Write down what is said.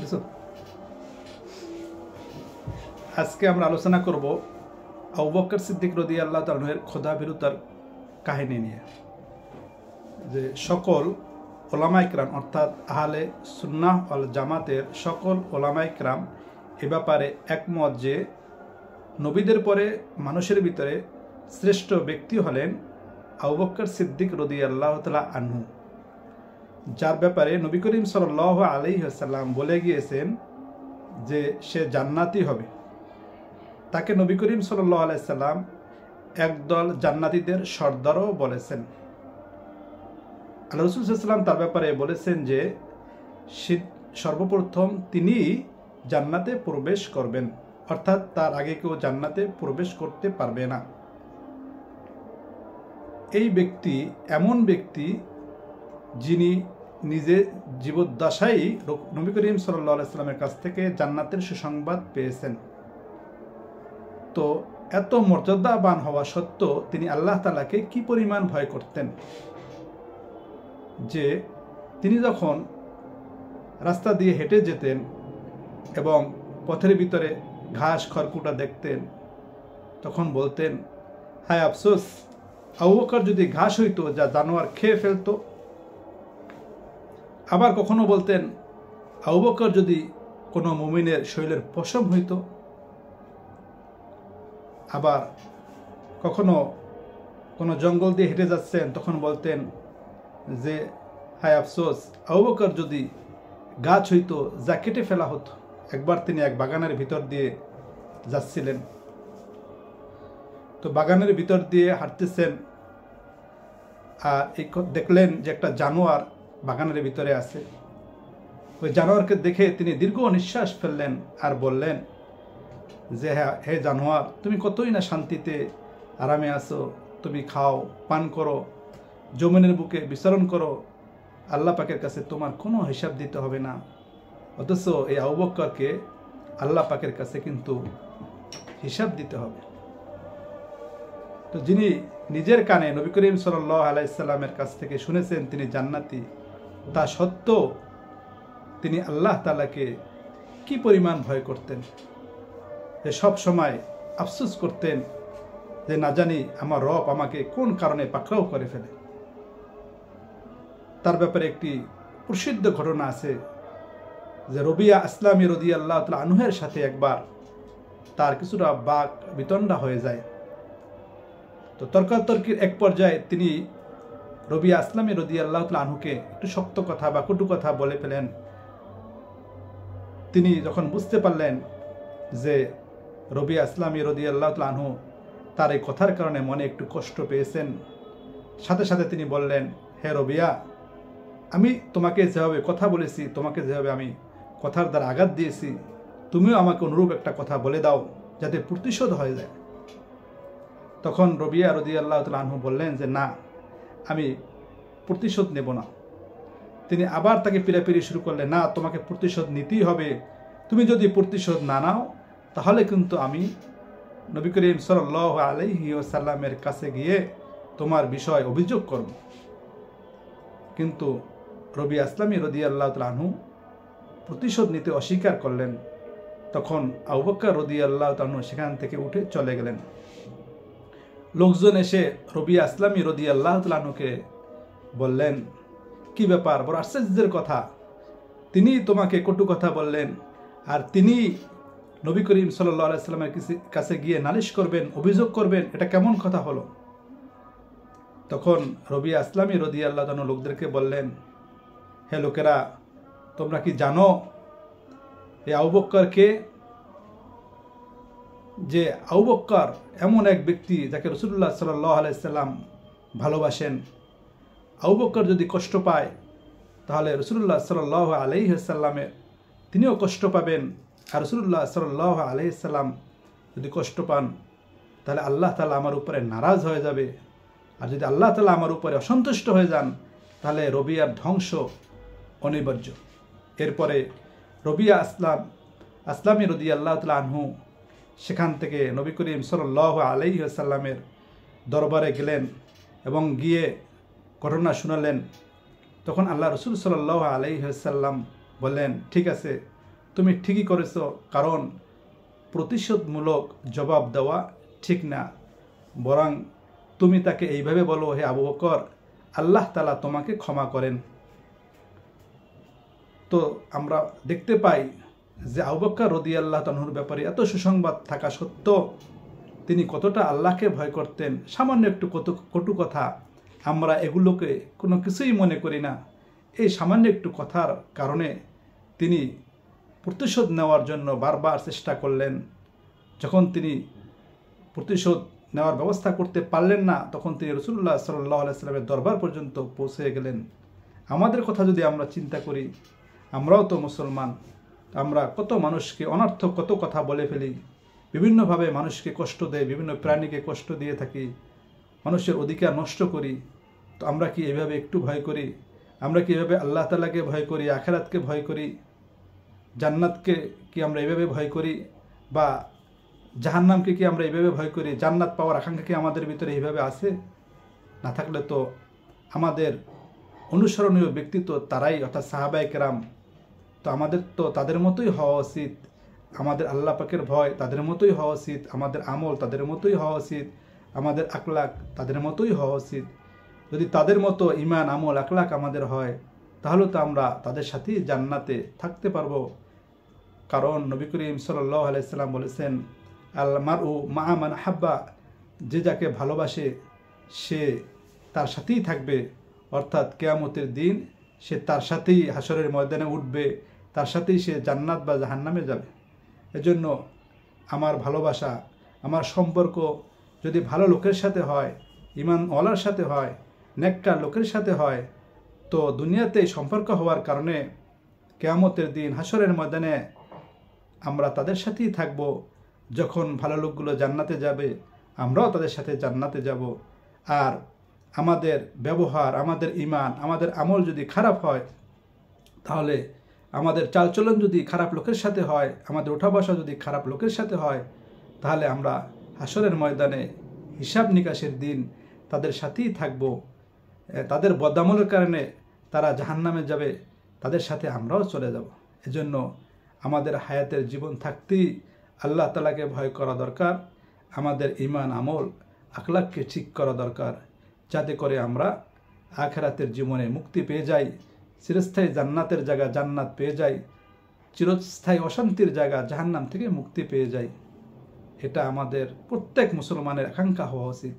বুঝছো? আজকে আমরা আলোচনা করব আবু বকর সিদ্দিক রাদিয়াল্লাহু তাআলা এর খোদাভীরুতার কাহিনী নিয়ে। যে সকল ওলামায়ে কেরাম অর্থাৎ আহলে সুন্নাহ ওয়াল জামাতের সকল ওলামায়ে কেরাম এ ব্যাপারে একমত যে নবীদের পরে মানুষের ভিতরে শ্রেষ্ঠ ব্যক্তি হলেন আবু বকর সিদ্দিক রাদিয়াল্লাহু তাআলা আনহু, যার ব্যাপারে নবী করিম সাল্লাল্লাহু আলাইহি ওয়াসাল্লাম বলে গিয়েছেন যে সে জান্নাতি হবে। তাকে নবী করিম সাল্লাল্লাহু আলাইহি ওয়াসাল্লাম একদল জান্নাতীদের সর্দারও বলেছেন। আল্লাহ রাসূল সাল্লাল্লাহু আলাইহি ওয়াসাল্লাম তার ব্যাপারে বলেছেন যে সর্বপ্রথম তিনি জান্নাতে প্রবেশ করবেন, অর্থাৎ তার আগে কেউ জান্নাতে প্রবেশ করতে পারবে না। এই ব্যক্তি এমন ব্যক্তি যিনি নিজে জীবদ্দশায় নবী করিম সাল্লাল্লাহু আলাইহি ওয়াসাল্লামের কাছ থেকে জান্নাতের সুসংবাদ পেয়েছেন। তো এত মর্যাদাবান হওয়া সত্ত্বেও তিনি আল্লাহ তাআলাকে কি পরিমাণ ভয় করতেন যে তিনি যখন রাস্তা দিয়ে হেঁটে যেতেন এবং পথের ভিতরে ঘাস খড়কুটা দেখতেন তখন বলতেন, হায় আফসোস, আবু বকর যদি ঘাস হইতো যা জানোয়ার খেয়ে ফেলতো। আবার কখনো বলতেন, আবু বকর যদি কোনো মুমিনের শরীরের পশম হইতো। আবার কখনো কোনো জঙ্গল দিয়ে হেঁটে যাচ্ছেন তখন বলতেন যে হায় আফসোস, আবু বকর যদি গাছ হইতো যা কেটে ফেলা হতো। একবার তিনি এক বাগানের ভিতর দিয়ে যাচ্ছিলেন, তো বাগানের ভিতর দিয়ে হাঁটতেছেন আর দেখলেন যে একটা জানোয়ার বাগানের ভিতরে আছে। ওই জানোয়ারকে দেখে তিনি দীর্ঘ নিঃশ্বাস ফেললেন আর বললেন যে হে জানোয়ার, তুমি কতই না শান্তিতে আরামে আছো, তুমি খাও পান করো, জমিনের বুকে বিচরণ করো, আল্লাহ পাকের কাছে তোমার কোনো হিসাব দিতে হবে না। অথচ এই আবু বকরকে আল্লাহ পাকের কাছে কিন্তু হিসাব দিতে হবে। তো যিনি নিজের কানে নবী করিম সাল্লাল্লাহু আলাইহি সাল্লামের কাছ থেকে শুনেছেন তিনি জান্নাতি, তা সত্ত্বেও তিনি আল্লাহ তাআলাকে কি পরিমাণ ভয় করতেন, যে সব সময় আফসোস করতেন যে না জানি আমার রব আমাকে কোন কারণে পাকড়াও করে ফেলে। তার ব্যাপারে একটি প্রসিদ্ধ ঘটনা আছে যে রবিয়া আসলামী রাদিয়াল্লাহু তাআলা আনহুর সাথে একবার তার কিছুটা বাক বিতণ্ডা হয়ে যায়। তো তর্কাতর্কির এক পর্যায়ে তিনি রবিয়া আসলামী রাদিয়াল্লাহু তাআলা আনহুকে একটু শক্ত কথা বা কটু কথা বলে ফেলেন। তিনি যখন বুঝতে পারলেন যে রবিয়া আসলামী রাদিয়াল্লাহু তাআলা আনহু তার এই কথার কারণে মনে একটু কষ্ট পেয়েছেন, সাথে সাথে তিনি বললেন, হে রবিয়া, আমি তোমাকে যেভাবে কথা বলেছি, তোমাকে যেভাবে আমি কথার দ্বারা আঘাত দিয়েছি, তুমিও আমাকে অনুরূপ একটা কথা বলে দাও যাতে প্রতিশোধ হয়ে যায়। তখন রবিয়া রাদিয়াল্লাহু তাআলা আনহু বললেন যে না, আমি প্রতিশোধ নেব না। তিনি আবার তাকে পিড়াপিড়ি শুরু করলেন, না, তোমাকে প্রতিশোধ নিতেই হবে, তুমি যদি প্রতিশোধ না নাও তাহলে কিন্তু আমি নবী করিম সাল্লাল্লাহু আলাইহি ওয়াসাল্লামের কাছে গিয়ে তোমার বিষয় অভিযোগ করব। কিন্তু রবি আসলামী রাদিয়াল্লাহু তাআলা আনহু প্রতিশোধ নিতে অস্বীকার করলেন। তখন আবু বকর রাদিয়াল্লাহু তাআলা আনহু সেখান থেকে উঠে চলে গেলেন। লোকজন এসে রবি আসলামী রাদিয়াল্লাহু তাআলা আনহুকে বললেন, কি ব্যাপার, বড় আশ্চর্যের কথা, তিনি তোমাকে কটু কথা বললেন আর তিনি নবী করিম সাল্লাল্লাহু আলাইহি সাল্লামের কাছে গিয়ে নালিশ করবেন, অভিযোগ করবেন, এটা কেমন কথা হলো? তখন রবি আসলামী রাদিয়াল্লাহু তাআলা লোকদেরকে বললেন, হে লোকেরা, তোমরা কি জানো এই আবু বকরকে? যে আবু বকর এমন এক ব্যক্তি যাকে রাসূলুল্লাহ সাল্লাল্লাহু আলাইহি সাল্লাম ভালোবাসেন। আবু বকর যদি কষ্ট পায় তাহলে রাসূলুল্লাহ সাল্লাল্লাহু আলাইহি সাল্লামের তিনিও কষ্ট পাবেন, আর রাসূলুল্লাহ সাল্লাল্লাহু আলাইহি সাল্লাম যদি কষ্ট পান তাহলে আল্লাহ তাআলা আমার উপরে নারাজ হয়ে যাবে, আর যদি আল্লাহ তাআলা আমার উপরে অসন্তুষ্ট হয়ে যান তাহলে রবিয়ার ধ্বংস অনিবার্য। এরপরে রবিয়া আসলামী রাদিয়াল্লাহু তাআলা আনহু সেখান থেকে নবী করিম সাল্লাল্লাহু আলাইহি ওয়াসাল্লামের দরবারে গেলেন এবং গিয়ে ঘটনা শুনালেন। তখন আল্লাহ রাসূল সাল্লাল্লাহু আলাইহি ওয়াসাল্লাম বললেন, ঠিক আছে, তুমি ঠিকই করেছো, কারণ প্রতিশোধমূলক জবাব দেওয়া ঠিক না। বরং তুমি তাকে এইভাবে বলো, হে আবু বকর, আল্লাহ তাআলা তোমাকে ক্ষমা করেন। তো আমরা দেখতে পাই যে আবু বকর রাদিয়াল্লাহু তাআলার ব্যাপারে এত সুসংবাদ থাকা সত্ত্বেও তিনি কতটা আল্লাহকে ভয় করতেন। সামান্য একটু কটু কথা, আমরা এগুলোকে কোনো কিছুই মনে করি না। এই সামান্য একটু কথার কারণে তিনি প্রতিশোধ নেওয়ার জন্য বারবার চেষ্টা করলেন। যখন তিনি প্রতিশোধ নেওয়ার ব্যবস্থা করতে পারলেন না, তখন তিনি রাসূলুল্লাহ সাল্লাল্লাহু আলাইহি ওয়াসাল্লামের দরবার পর্যন্ত পৌঁছে গেলেন। আমাদের কথা যদি আমরা চিন্তা করি, আমরাও তো মুসলমান, আমরা কত মানুষকে অনর্থক কত কথা বলে ফেলি, বিভিন্নভাবে মানুষকে কষ্ট দেয়, বিভিন্ন প্রাণীকে কষ্ট দিয়ে থাকি, মানুষের অধিকার নষ্ট করি। তো আমরা কি এভাবে একটু ভয় করি? আমরা কি এভাবে আল্লাহ তাআলাকে ভয় করি, আখিরাতকে ভয় করি, জান্নাতকে কি আমরা এভাবে ভয় করি, বা জাহান্নামকে কি আমরা এইভাবে ভয় করি? জান্নাত পাওয়ার আকাঙ্ক্ষা কি আমাদের ভিতরে এইভাবে আছে? না থাকলে তো আমাদের অনুসরণীয় ব্যক্তিত্ব তারাই, অর্থাৎ সাহাবায়ে কেরাম। তো আমাদের তো তাদের মতোই হওয়া উচিত। আমাদের আল্লাহ পাকের ভয় তাদের মতোই হওয়া উচিত, আমাদের আমল তাদের মতোই হওয়া উচিত, আমাদের আখলাক তাদের মতোই হওয়া উচিত। যদি তাদের মতো ঈমান, আমল, আখলাক আমাদের হয়, তাহলে তো আমরা তাদের সাথেই জান্নাতে থাকতে পারবো। কারণ নবী করিম সাল্লাল্লাহু আলাইহি সাল্লাম বলেছেন, আল মারউ মা মান আহাব্বা, যে যাকে ভালোবাসে সে তার সাথেই থাকবে। অর্থাৎ কিয়ামতের দিন সে তার সাথেই হাসরের ময়দানে উঠবে, তার সাথেই সে জান্নাত বা জাহান্নামে যাবে। এজন্য আমার ভালোবাসা, আমার সম্পর্ক যদি ভালো লোকের সাথে হয়, ঈমানওয়ালার সাথে হয়, নেককার লোকের সাথে হয়, তো দুনিয়াতে সম্পর্ক হওয়ার কারণে কিয়ামতের দিন হাসরের ময়দানে আমরা তাদের সাথেই থাকব। যখন ভালো লোকগুলো জান্নাতে যাবে, আমরাও তাদের সাথে জান্নাতে যাব। আর আমাদের ব্যবহার, আমাদের ঈমান, আমাদের আমল যদি খারাপ হয়, তাহলে আমাদের চালচলন যদি খারাপ লোকের সাথে হয়, আমাদের ওঠা বসা যদি খারাপ লোকের সাথে হয়, তাহলে আমরা হাসরের ময়দানে হিসাব নিকাশের দিন তাদের সাথেই থাকব। তাদের বদামলের কারণে তারা জাহান্নামে যাবে, তাদের সাথে আমরাও চলে যাব। এজন্য আমাদের হায়াতের জীবন থাকতেই আল্লাহ তাআলাকে ভয় করা দরকার, আমাদের ঈমান, আমল, আখলাককে ঠিক করা দরকার, যাতে করে আমরা আখিরাতের জীবনে মুক্তি পেয়ে যাই, চিরস্থায়ী জান্নাতের জায়গা জান্নাত পেয়ে যাই, চিরস্থায়ী অশান্তির জায়গা জাহান্নাম থেকে মুক্তি পেয়ে যাই। এটা আমাদের প্রত্যেক মুসলমানের আকাঙ্ক্ষা হওয়া উচিত।